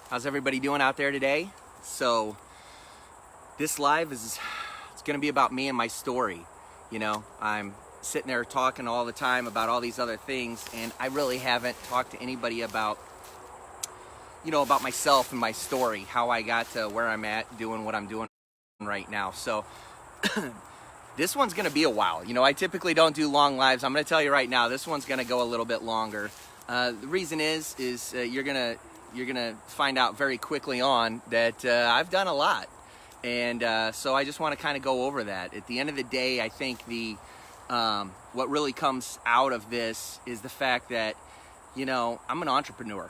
How's everybody doing out there today? So this live it's going to be about me and my story. You know, I'm sitting there talking all the time about all these other things, and I really haven't talked to anybody about, about myself and my story, how I got to where I'm at doing what I'm doing right now. So this one's going to be a while. I typically don't do long lives. I'm going to tell you right now, this one's going to go a little bit longer. The reason is you're gonna find out very quickly on that I've done a lot, and so I just want to kind of go over that. At the end of the day, I think what really comes out of this is the fact that I'm an entrepreneur.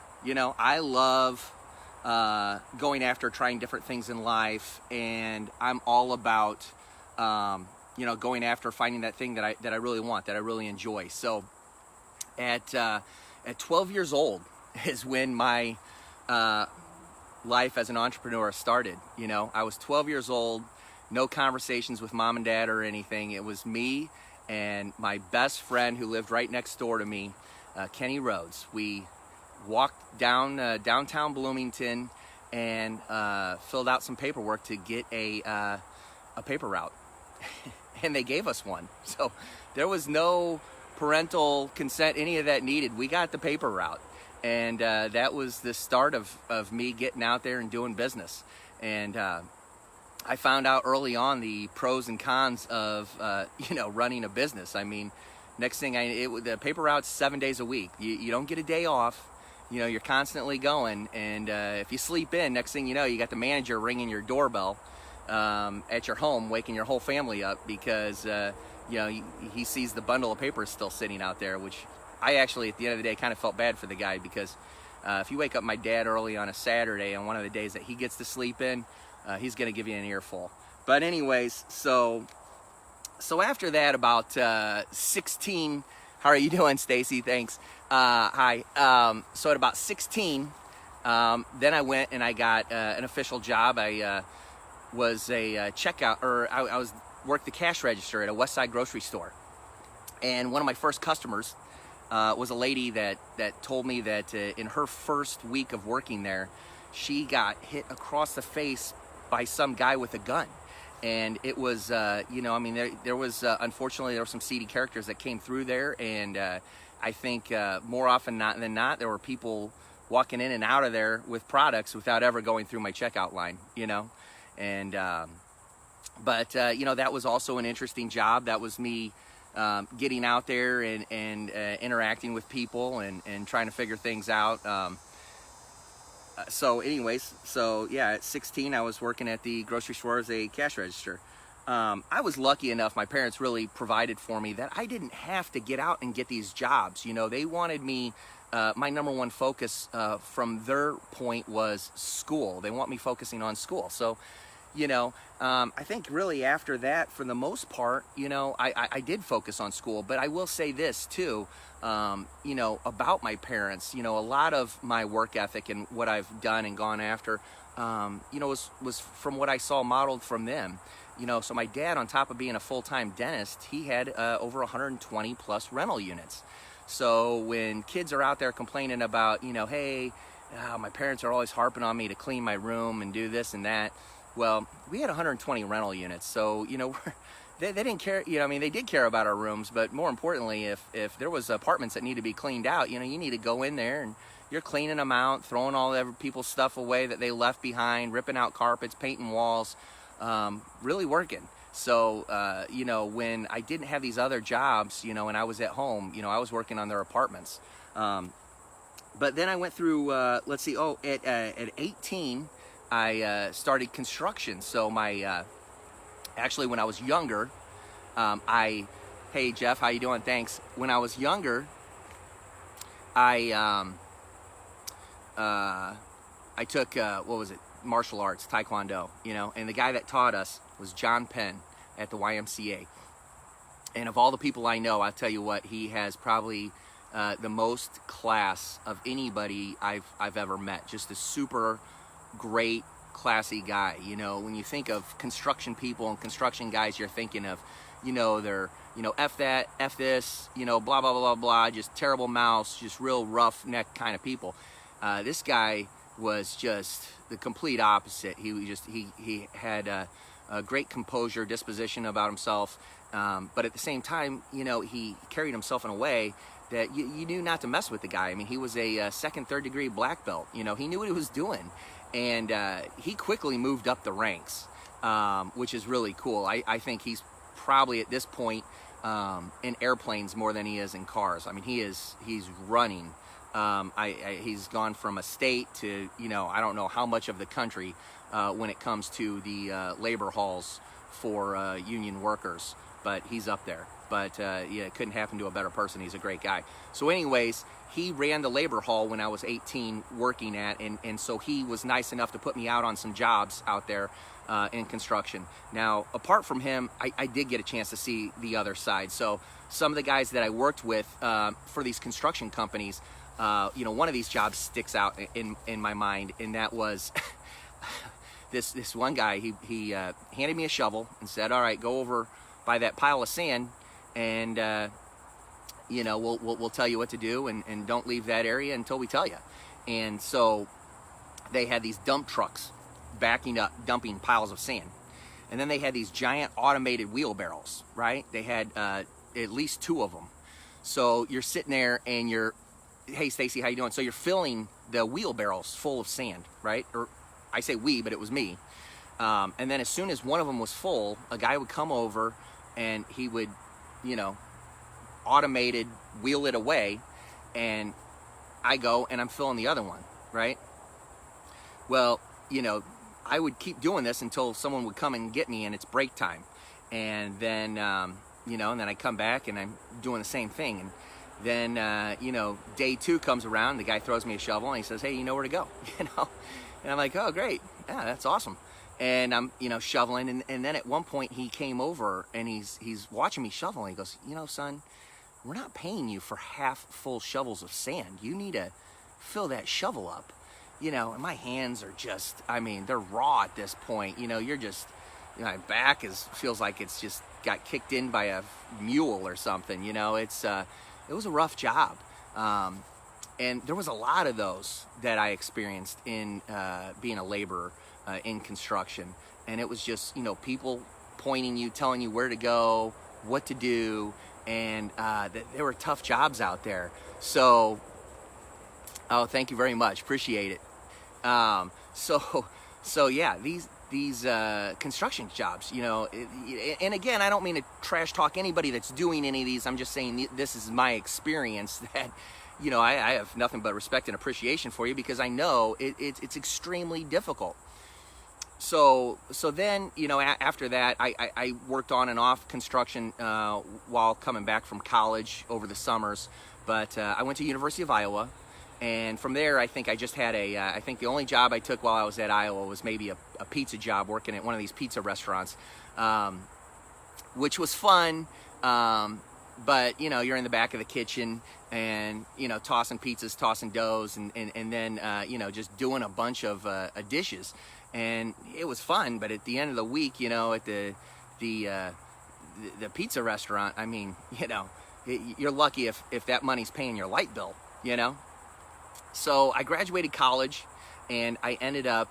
I love going after trying different things in life, and I'm all about going after finding that thing that I really want, that I really enjoy. So at 12 years old is when my life as an entrepreneur started. I was 12 years old, no conversations with mom and dad or anything. It was me and my best friend who lived right next door to me, Kenny Rhodes. We walked down downtown Bloomington and filled out some paperwork to get a paper route. And they gave us one. So there was no parental consent, any of that needed. We got the paper route. And that was the start of me getting out there and doing business. And I found out early on the pros and cons of running a business. I mean, next thing the paper route's 7 days a week. You don't get a day off. You're constantly going. And if you sleep in, next thing you know, you got the manager ringing your doorbell at your home, waking your whole family up because he sees the bundle of papers still sitting out there, which I actually, at the end of the day, kind of felt bad for the guy because if you wake up my dad early on a Saturday on one of the days that he gets to sleep in, he's going to give you an earful. But anyways, so after that, about 16, how are you doing, Stacy? Thanks. Hi. So at about 16, then I went and I got an official job. I was a checkout, or I worked the cash register at a West Side grocery store. And one of my first customers was a lady that told me that in her first week of working there, she got hit across the face by some guy with a gun. And it was, there was, unfortunately, there were some seedy characters that came through there. And I think more often than not, there were people walking in and out of there with products without ever going through my checkout line, And, that was also an interesting job. That was me getting out there and interacting with people and trying to figure things out. At 16 I was working at the grocery store as a cash register. I was lucky enough, my parents really provided for me that I didn't have to get out and get these jobs. They wanted me, my number one focus from their point was school. They want me focusing on school. So I think really after that, for the most part, I did focus on school. But I will say this too, about my parents. A lot of my work ethic and what I've done and gone after, was from what I saw modeled from them. So my dad, on top of being a full-time dentist, he had over 120 plus rental units. So when kids are out there complaining about, hey, my parents are always harping on me to clean my room and do this and that. Well, we had 120 rental units, so they didn't care. They did care about our rooms, but more importantly, if there was apartments that need to be cleaned out, you need to go in there and you're cleaning them out, throwing all other people's stuff away that they left behind, ripping out carpets, painting walls, really working. So when I didn't have these other jobs, and I was at home, I was working on their apartments. But then I went through, at 18. I started construction. So actually when I was younger, hey Jeff, how you doing? Thanks. When I was younger, I took, martial arts, Taekwondo, and the guy that taught us was John Penn at the YMCA. And of all the people I know, I'll tell you what, he has probably the most class of anybody I've ever met. Just a super great, classy guy. When you think of construction people and construction guys, you're thinking of, they're, F that, F this, blah, blah, blah, blah, blah, just terrible mouths, just real rough neck kind of people. This guy was just the complete opposite. He had a great composure, disposition about himself, but at the same time, you know, he carried himself in a way that you knew not to mess with the guy. I mean, he was a second, third degree black belt. You know, he knew what he was doing, and he quickly moved up the ranks, which is really cool. I think he's probably at this point in airplanes more than he is in cars. I mean, he's running. He's gone from a state to, you know, I don't know how much of the country when it comes to the labor halls for union workers, but he's up there. But yeah, it couldn't happen to a better person. He's a great guy. So anyways, he ran the labor hall when I was 18 working at, and so he was nice enough to put me out on some jobs out there in construction. Now, apart from him, I did get a chance to see the other side. So some of the guys that I worked with for these construction companies, you know, one of these jobs sticks out in my mind, and that was this one guy. He handed me a shovel and said, "All right, go over by that pile of sand, and you know, we'll tell you what to do, and don't leave that area until we tell you." And so they had these dump trucks backing up, dumping piles of sand, and then they had these giant automated wheelbarrows. Right? They had at least 2 of them. So you're sitting there and you're, "Hey Stacy, how you doing?" So you're filling the wheelbarrows full of sand, right? Or I say we, but it was me. And then as soon as one of them was full, a guy would come over and he would, you know, automated wheel it away, and I go and I'm filling the other one, right? Well, you know, I would keep doing this until someone would come and get me, and it's break time. And then, you know, and then I come back and I'm doing the same thing. And then, you know, day 2 comes around, the guy throws me a shovel and he says, "Hey, you know where to go?" You know? And I'm like, "Oh, great. Yeah, that's awesome." And I'm, you know, shoveling. And then at one point he came over and he's watching me shovel. And he goes, "You know, son, we're not paying you for half full shovels of sand. You need to fill that shovel up." You know, and my hands are just, I mean, they're raw at this point. You know, you're just, you know, my back feels like it's just got kicked in by a mule or something. You know, it was a rough job. And there was a lot of those that I experienced in being a laborer in construction. And it was just, you know, people pointing you, telling you where to go, what to do. And there were tough jobs out there. So, oh, thank you very much. Appreciate it. So yeah, these construction jobs, you know, and again, I don't mean to trash talk anybody that's doing any of these. I'm just saying this is my experience, that, you know, I have nothing but respect and appreciation for you, because I know it's extremely difficult. So then, you know, after that, I worked on and off construction while coming back from college over the summers. But I went to University of Iowa, and from there, I think I just had I think the only job I took while I was at Iowa was maybe a pizza job, working at one of these pizza restaurants, which was fun. But, you know, you're in the back of the kitchen and, you know, tossing pizzas, tossing doughs, and then, you know, just doing a bunch of dishes. And it was fun, but at the end of the week, you know, at the pizza restaurant, I mean, you know, you're lucky if that money's paying your light bill, you know? So I graduated college, and I ended up,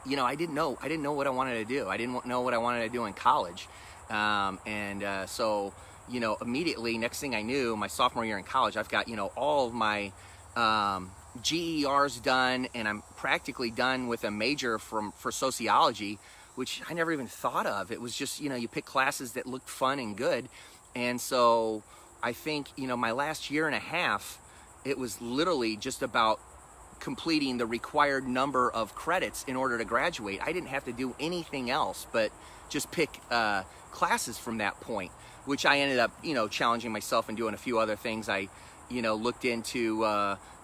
you know, I didn't know what I wanted to do. I didn't know what I wanted to do in college. So, you know, immediately, next thing I knew, my sophomore year in college, I've got, you know, all of my GERs done, and I'm practically done with a major for sociology, which I never even thought of. It was just, you know, you pick classes that looked fun and good. And so I think, you know, my last year and a half, it was literally just about completing the required number of credits in order to graduate. I didn't have to do anything else but just pick classes from that point, which I ended up, you know, challenging myself and doing a few other things. I, you know, looked into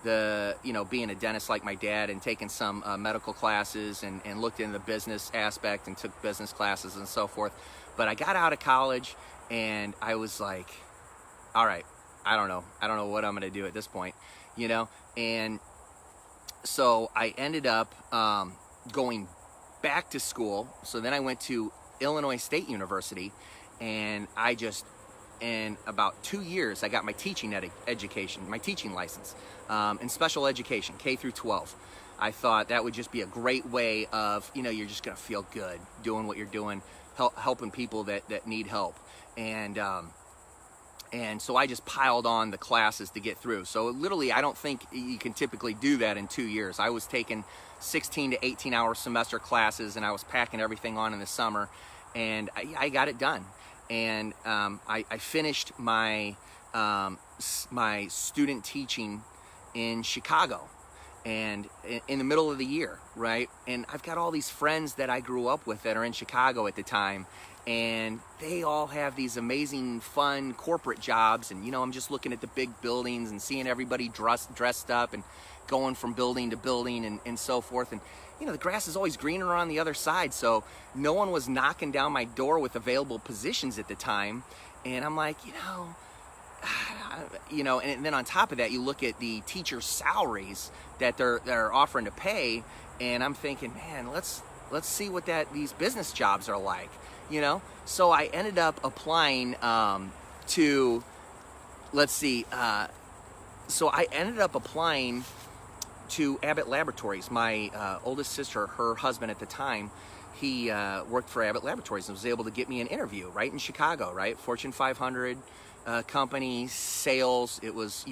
you know, being a dentist like my dad, and taking some medical classes, and looked into the business aspect and took business classes and so forth. But I got out of college and I was like, all right, I don't know what I'm going to do at this point, you know? And so I ended up going back to school. So then I went to Illinois State University, and I just in about 2 years, I got my teaching education, my teaching license in special education, K through 12. I thought that would just be a great way of, you're just going to feel good doing what you're doing, helping people that need help. And so I just piled on the classes to get through. So literally, I don't think you can typically do that in 2 years. I was taking 16 to 18 hour semester classes, and I was packing everything on in the summer, and I got it done. And I finished my my student teaching in Chicago, and in the middle of the year, right? And I've got all these friends that I grew up with that are in Chicago at the time, and they all have these amazing, fun corporate jobs. And I'm just looking at the big buildings and seeing everybody dressed up and going from building to building and so forth. And the grass is always greener on the other side, so no one was knocking down my door with available positions at the time. And I'm like, and then on top of that, you look at the teachers' salaries that they're offering to pay, and I'm thinking, man, let's see what these business jobs are like, So I ended up applying to, to Abbott Laboratories. My oldest sister, her husband at the time, he worked for Abbott Laboratories and was able to get me an interview right in Chicago, right? Fortune 500 company, sales. It was,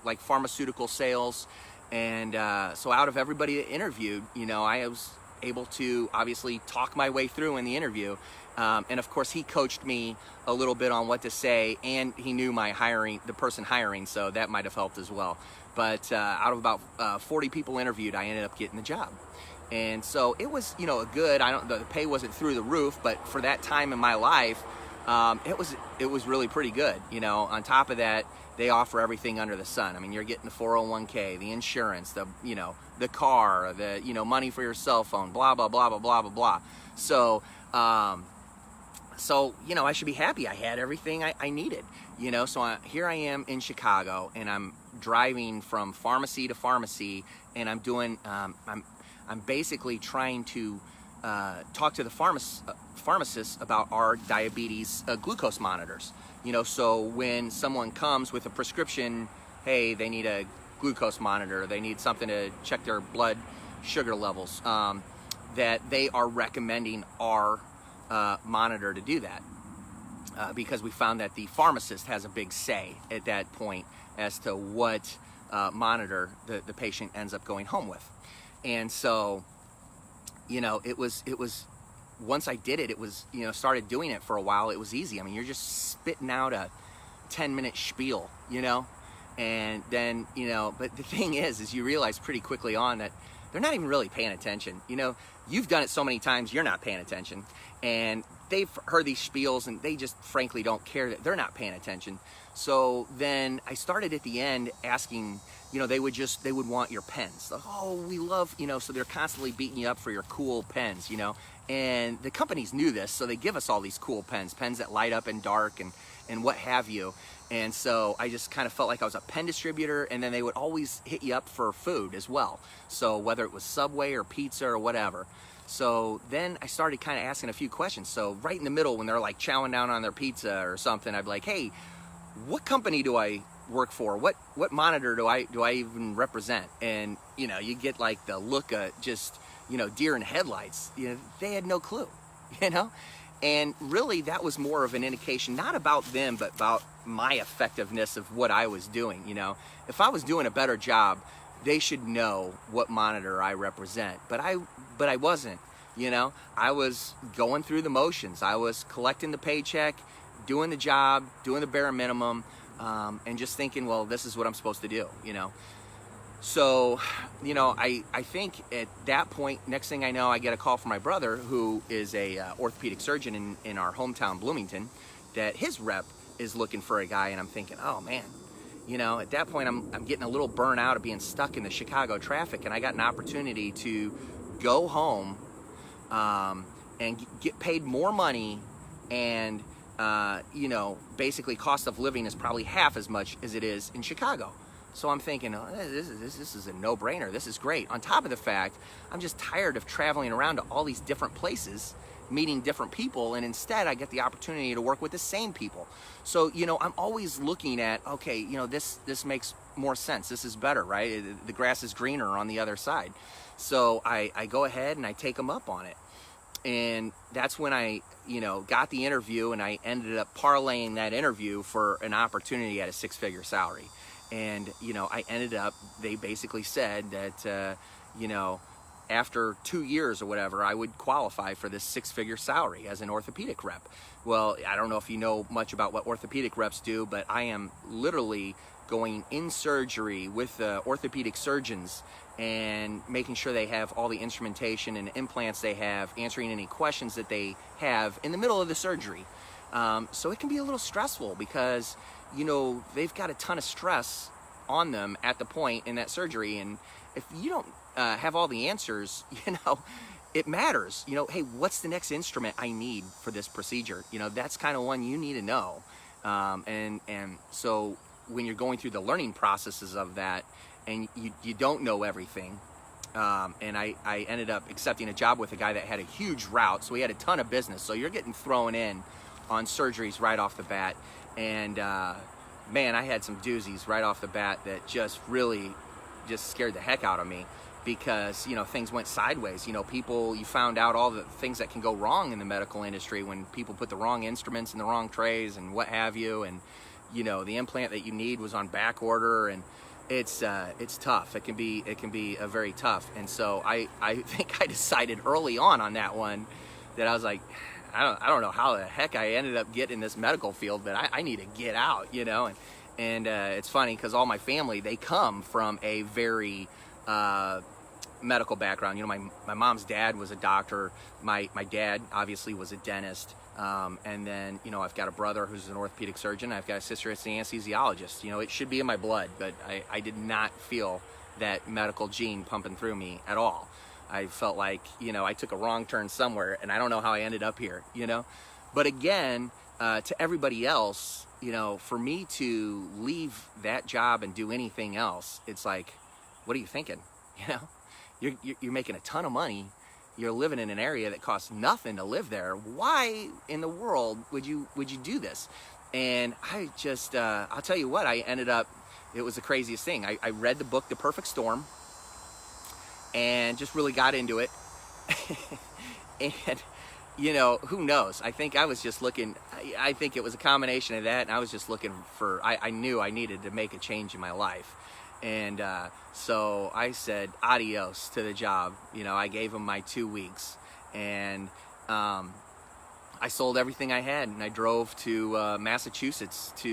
like pharmaceutical sales. And so out of everybody that interviewed, I was able to obviously talk my way through in the interview. And of course, he coached me a little bit on what to say, and he knew the person hiring, so that might have helped as well. But out of about 40 people interviewed, I ended up getting the job. And so it was, the pay wasn't through the roof, but for that time in my life, it was really pretty good. On top of that, they offer everything under the sun. I mean, you're getting the 401k, the insurance, the car, the money for your cell phone, blah blah blah blah blah blah blah. So I should be happy. I had everything I needed. So here I am in Chicago, and I'm driving from pharmacy to pharmacy, and I'm doing I'm basically trying to talk to the pharmacists about our diabetes glucose monitors. So when someone comes with a prescription, hey, they need a glucose monitor, they need something to check their blood sugar levels, that they are recommending our monitor to do that, because we found that the pharmacist has a big say at that point as to what monitor the patient ends up going home with. And so, it was once I did it, it was, started doing it for a while, it was easy. I mean, you're just spitting out a 10-minute spiel, and then, but the thing is you realize pretty quickly on that they're not even really paying attention. You've done it so many times, you're not paying attention, and they've heard these spiels and they just frankly don't care that they're not paying attention. So then I started at the end asking, they would want your pens. Like, oh, we love, so they're constantly beating you up for your cool pens, and the companies knew this, so they give us all these cool pens that light up in dark and what have you. And so I just kind of felt like I was a pen distributor, and then they would always hit you up for food as well. So whether it was Subway or pizza or whatever. So then I started kind of asking a few questions. So right in the middle, when they're like chowing down on their pizza or something, I'd be like, hey, what company do I work for? What monitor do I even represent? And you get like the look of just deer in headlights. They had no clue, and really that was more of an indication, not about them, but about my effectiveness of what I was doing. If I was doing a better job, they should know what monitor I represent. But I wasn't. I was going through the motions. I was collecting the paycheck, doing the job, doing the bare minimum, and just thinking, well, this is what I'm supposed to do. So, I think at that point, next thing I know, I get a call from my brother, who is a orthopedic surgeon in our hometown, Bloomington, that his rep is looking for a guy. And I'm thinking, oh man, at that point, I'm getting a little burnt out of being stuck in the Chicago traffic, and I got an opportunity to go home and get paid more money, and basically cost of living is probably half as much as it is in Chicago. So I'm thinking, oh, this is a no-brainer. This is great. On top of the fact, I'm just tired of traveling around to all these different places meeting different people, and instead I get the opportunity to work with the same people. So, you know, I'm always looking at, okay, you know, this makes more sense. This is better, right? The grass is greener on the other side. So I go ahead and I take them up on it. And that's when I, you know, got the interview, and I ended up parlaying that interview for an opportunity at a 6-figure salary. And, you know, I ended up, they basically said that, you know, after 2 years or whatever, I would qualify for this 6-figure salary as an orthopedic rep. Well, I don't know if you know much about what orthopedic reps do, but I am literally going in surgery with the orthopedic surgeons and making sure they have all the instrumentation and implants they have, answering any questions that they have in the middle of the surgery. So it can be a little stressful because, you know, they've got a ton of stress on them at the point in that surgery, and if you don't have all the answers, you know, it matters. You know, hey, what's the next instrument I need for this procedure? You know, that's kind of one you need to know. And so when you're going through the learning processes of that, and you don't know everything, and I ended up accepting a job with a guy that had a huge route, so he had a ton of business. So you're getting thrown in on surgeries right off the bat, and man, I had some doozies right off the bat that just really just scared the heck out of me, because, you know, things went sideways. You know, you found out all the things that can go wrong in the medical industry when people put the wrong instruments in the wrong trays and what have you, and, you know, the implant that you need was on back order, and it's tough. It can be very tough. And so I think I decided early on that one that I was like, I don't know how the heck I ended up getting in this medical field, but I need to get out, you know. And it's funny because all my family, they come from a very medical background. You know, my mom's dad was a doctor. My dad obviously was a dentist. And then, you know, I've got a brother who's an orthopedic surgeon. I've got a sister that's an anesthesiologist. You know, it should be in my blood, but I did not feel that medical gene pumping through me at all. I felt like, you know, I took a wrong turn somewhere, and I don't know how I ended up here, you know. But again, to everybody else, you know, for me to leave that job and do anything else, it's like, what are you thinking? You know, you're making a ton of money. You're living in an area that costs nothing to live there. Why in the world would you do this? And I just, I'll tell you what, I ended up, it was the craziest thing. I read the book, The Perfect Storm, and just really got into it. And, you know, who knows? I think I was just looking, I think it was a combination of that, and I was just looking for, I knew I needed to make a change in my life. And so I said adios to the job. You know, I gave them my 2 weeks, and I sold everything I had, and I drove to Massachusetts, to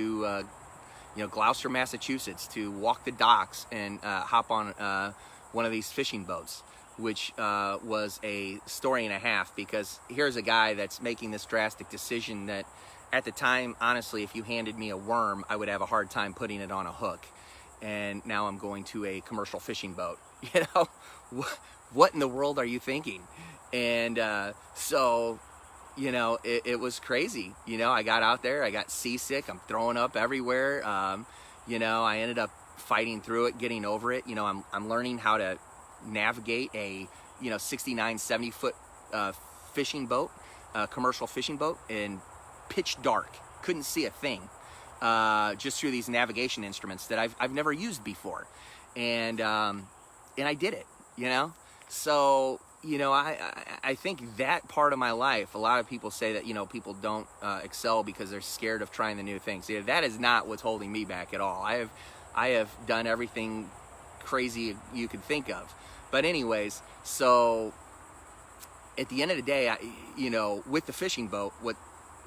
you know, Gloucester, Massachusetts, to walk the docks and hop on one of these fishing boats, which was a story and a half, because here's a guy that's making this drastic decision that at the time, honestly, if you handed me a worm, I would have a hard time putting it on a hook. And now I'm going to a commercial fishing boat. You know, what in the world are you thinking? And so, you know, it was crazy. You know, I got out there, I got seasick, I'm throwing up everywhere. You know, I ended up fighting through it, getting over it. You know, I'm learning how to navigate a, you know, 69, 70 foot fishing boat, commercial fishing boat, in pitch dark. Couldn't see a thing. Just through these navigation instruments that I've never used before, and I did it, you know. So, you know, I think that part of my life, a lot of people say that, you know, people don't excel because they're scared of trying the new things. Yeah, that is not what's holding me back at all. I have done everything crazy you could think of. But anyways, so at the end of the day, you know, with the fishing boat,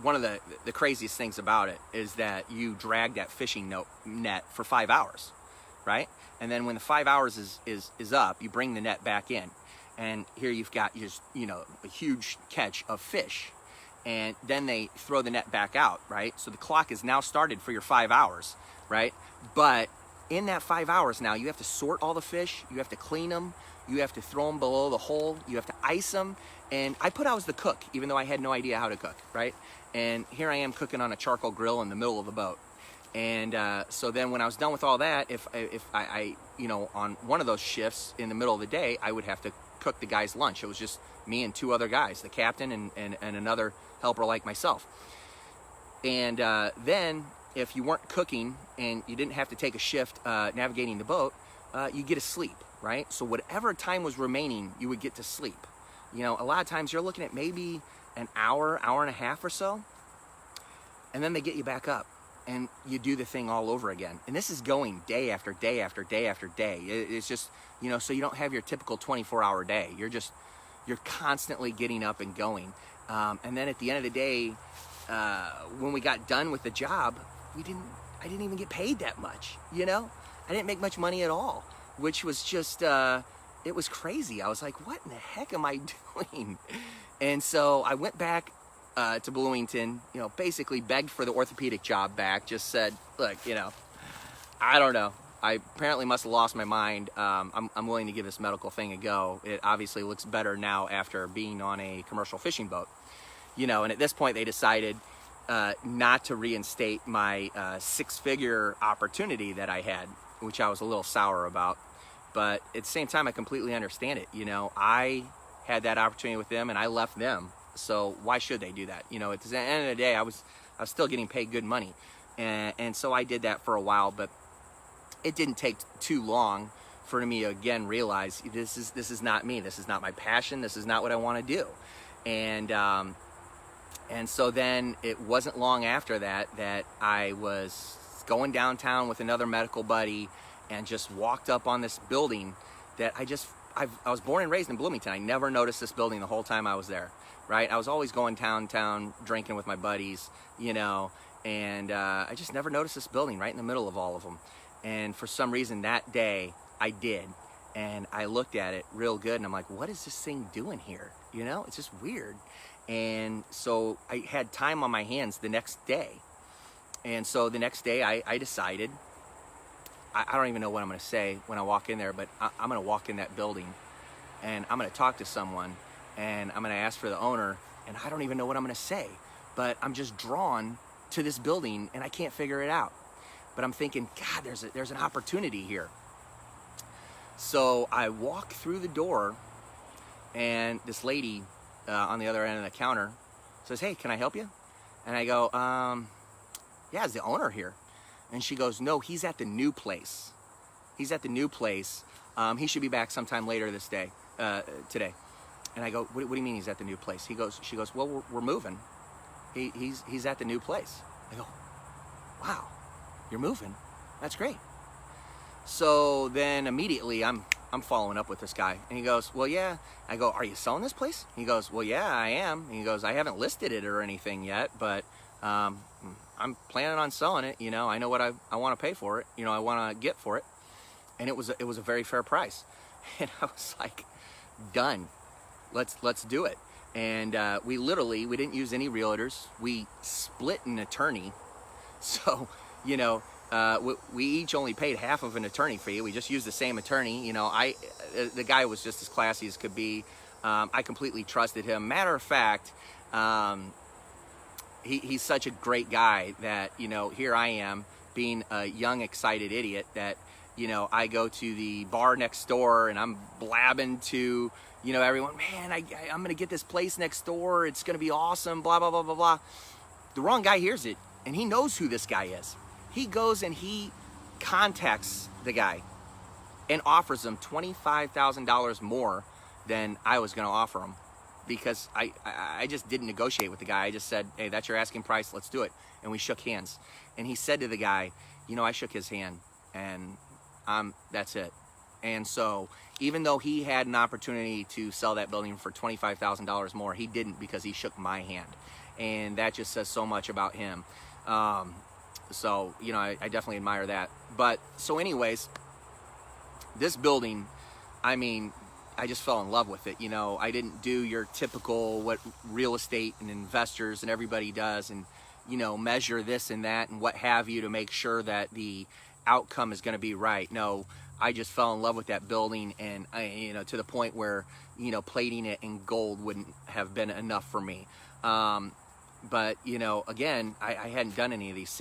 one of the craziest things about it is that you drag that fishing net for 5 hours, right? And then when the 5 hours is up, you bring the net back in, and here you've got just, you know, a huge catch of fish, and then they throw the net back out, right? So the clock is now started for your 5 hours, right? But in that 5 hours now, you have to sort all the fish, you have to clean them, you have to throw them below the hole, you have to ice them. And I was the cook, even though I had no idea how to cook, right? And here I am cooking on a charcoal grill in the middle of the boat. And so then when I was done with all that, if I you know, on one of those shifts in the middle of the day, I would have to cook the guy's lunch. It was just me and two other guys, the captain and another helper like myself. And then if you weren't cooking and you didn't have to take a shift navigating the boat, you get to sleep, right? So whatever time was remaining, you would get to sleep. You know, a lot of times you're looking at maybe an hour, hour and a half or so, and then they get you back up and you do the thing all over again. And this is going day after day after day after day. It's just, you know, so you don't have your typical 24-hour day. You're constantly getting up and going. And then at the end of the day, when we got done with the job, I didn't even get paid that much, you know? I didn't make much money at all, which was just, it was crazy. I was like, what in the heck am I doing? And so I went back to Bloomington, you know, basically begged for the orthopedic job back, just said, look, you know, I don't know. I apparently must have lost my mind. I'm willing to give this medical thing a go. It obviously looks better now after being on a commercial fishing boat. You know, and at this point they decided not to reinstate my six-figure opportunity that I had, which I was a little sour about. But at the same time, I completely understand it. You know, I had that opportunity with them and I left them. So why should they do that? You know, at the end of the day, I was still getting paid good money. And so I did that for a while, but it didn't take too long for me to again realize this is not me. This is not my passion. This is not what I want to do. And so then it wasn't long after that I was going downtown with another medical buddy and just walked up on this building that I was born and raised in Bloomington. I never noticed this building the whole time I was there, right? I was always going downtown drinking with my buddies, you know, and I just never noticed this building right in the middle of all of them. And for some reason that day I did. And I looked at it real good and I'm like, what is this thing doing here? You know, it's just weird. And so I had time on my hands the next day. And so the next day I decided, I don't even know what I'm going to say when I walk in there, but I'm going to walk in that building and I'm going to talk to someone and I'm going to ask for the owner, and I don't even know what I'm going to say, but I'm just drawn to this building and I can't figure it out. But I'm thinking, God, there's an opportunity here. So I walk through the door and this lady on the other end of the counter says, hey, can I help you? And I go, yeah, is the owner here? And she goes, no, he's at the new place. He's at the new place. He should be back sometime later this day, today. And I go, what do you mean he's at the new place? She goes, well, we're moving. He's at the new place. I go, wow, you're moving? That's great. So then immediately I'm following up with this guy. And he goes, well, yeah. I go, are you selling this place? He goes, well, yeah, I am. And he goes, I haven't listed it or anything yet, but I'm planning on selling it. You know, I know what I want to pay for it. You know, I want to get for it. And it was a very fair price. And I was like, done. Let's do it. And we didn't use any realtors. We split an attorney. So, you know, we each only paid half of an attorney fee. We just used the same attorney. You know, the guy was just as classy as could be. I completely trusted him. Matter of fact, he's such a great guy that, you know, here I am being a young, excited idiot that, you know, I go to the bar next door and I'm blabbing to, you know, everyone, man, I'm going to get this place next door. It's going to be awesome, blah, blah, blah, blah, blah. The wrong guy hears it and he knows who this guy is. He goes and he contacts the guy and offers him $25,000 more than I was going to offer him, because I just didn't negotiate with the guy. I just said, hey, that's your asking price, let's do it. And we shook hands. And he said to the guy, you know, I shook his hand and that's it. And so even though he had an opportunity to sell that building for $25,000 more, he didn't, because he shook my hand. And that just says so much about him. So, you know, I definitely admire that. But so anyways, this building, I mean, I just fell in love with it. You know, I didn't do your typical what real estate and investors and everybody does and, you know, measure this and that and what have you to make sure that the outcome is going to be right. No, I just fell in love with that building, and you know, to the point where, you know, plating it in gold wouldn't have been enough for me. But, you know, again, I hadn't done any of these things.